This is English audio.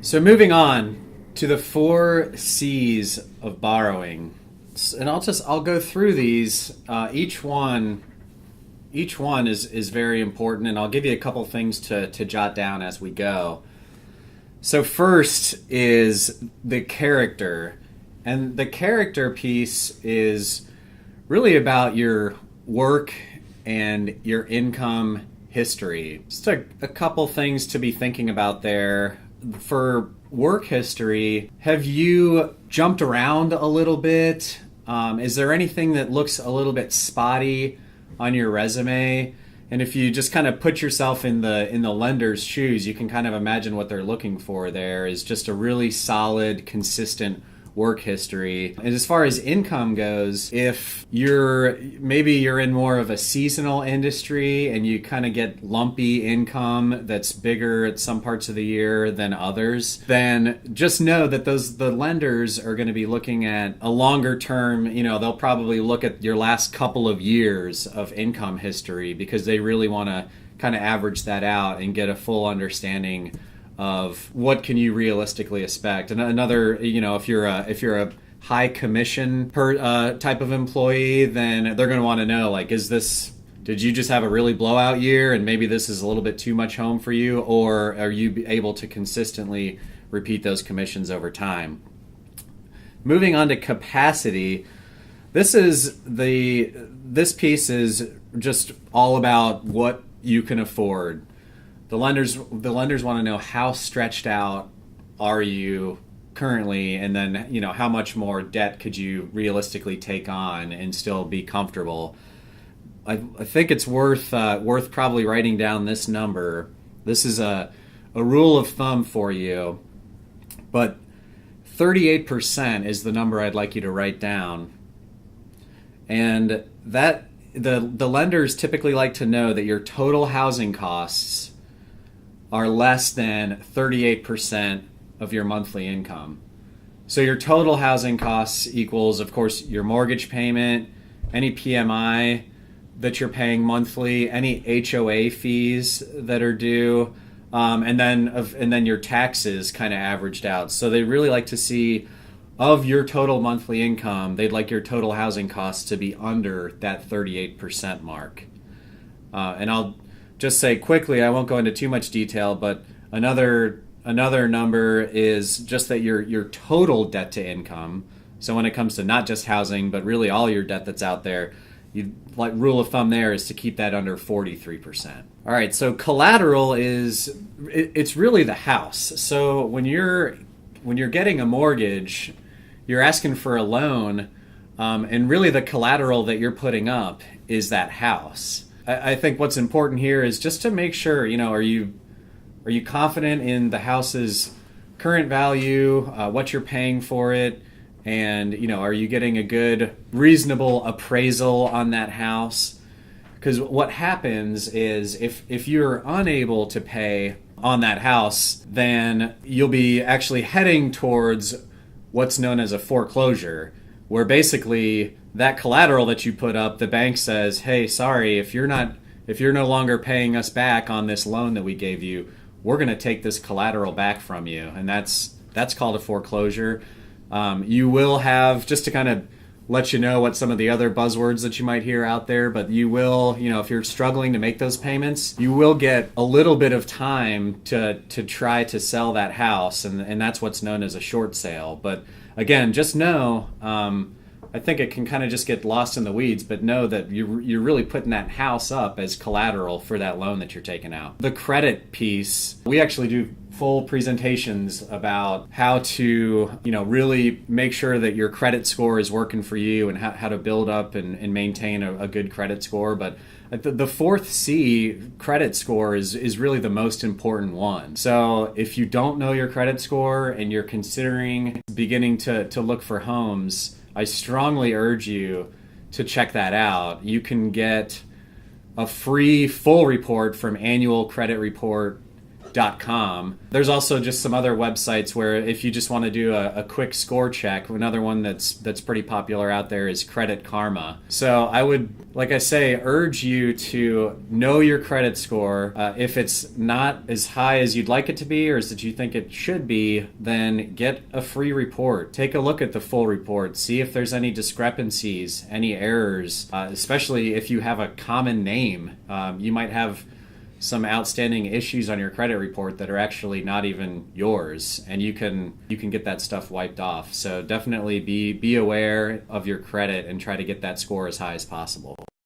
So moving on to the 4 C's of borrowing, and I'll go through these. Each one is very important, and I'll give you a couple things to jot down as we go. So first is the character, and the character piece is really about your work and your income history. Just a couple things to be thinking about there. For work history, have you jumped around a little bit? Is there anything that looks a little bit spotty on your resume? And if you just kind of put yourself in the lender's shoes, you can kind of imagine what they're looking for there is just a really solid, consistent work history. And as far as income goes, if you're in more of a seasonal industry and you kind of get lumpy income that's bigger at some parts of the year than others, then just know that the lenders are going to be looking at a longer term. They'll probably look at your last couple of years of income history because they really want to kind of average that out and get a full understanding of what can you realistically expect. And another, if you're a high commission type of employee, then they're going to want to know, like, did you just have a really blowout year and maybe this is a little bit too much home for you, or are you able to consistently repeat those commissions over time? Moving on to capacity, this piece is just all about what you can afford. The lenders want to know how stretched out are you currently, and then how much more debt could you realistically take on and still be comfortable. I think it's worth probably writing down this number. This is a rule of thumb for you, but 38% is the number I'd like you to write down, and that the lenders typically like to know that your total housing costs are less than 38% of your monthly income. So your total housing costs equals, of course, your mortgage payment, any PMI that you're paying monthly, any HOA fees that are due, and then your taxes kind of averaged out. So they really like to see, of your total monthly income, they'd like your total housing costs to be under that 38% mark. And I'll just say quickly, I won't go into too much detail, but another number is just that your total debt to income. So when it comes to not just housing, but really all your debt that's out there, rule of thumb there is to keep that under 43%. All right, so collateral it's really the house. So when you're getting a mortgage, you're asking for a loan, and really the collateral that you're putting up is that house. I think what's important here is just to make sure, are you confident in the house's current value, what you're paying for it, and, are you getting a good, reasonable appraisal on that house? Because what happens is if you're unable to pay on that house, then you'll be actually heading towards what's known as a foreclosure, where basically that collateral that you put up, the bank says, hey, sorry, if you're no longer paying us back on this loan that we gave you, we're going to take this collateral back from you. And that's called a foreclosure. You will have, just to kind of let you know what some of the other buzzwords that you might hear out there, but you will, if you're struggling to make those payments, you will get a little bit of time to try to sell that house, and that's what's known as a short sale. But again, just know, I think it can kind of just get lost in the weeds, but know that you're really putting that house up as collateral for that loan that you're taking out. The credit piece, we actually do full presentations about how to, really make sure that your credit score is working for you and how to build up and maintain a good credit score. But the 4C, credit score, is really the most important one. So if you don't know your credit score and you're considering beginning to look for homes, I strongly urge you to check that out. You can get a free full report from Annual Credit Report .com. There's also just some other websites where if you just want to do a quick score check, another one that's pretty popular out there is Credit Karma. So I would, like I say, urge you to know your credit score. If it's not as high as you'd like it to be or as that you think it should be, then get a free report. Take a look at the full report. See if there's any discrepancies, any errors, especially if you have a common name. You might have some outstanding issues on your credit report that are actually not even yours, and you can get that stuff wiped off. So definitely be aware of your credit and try to get that score as high as possible.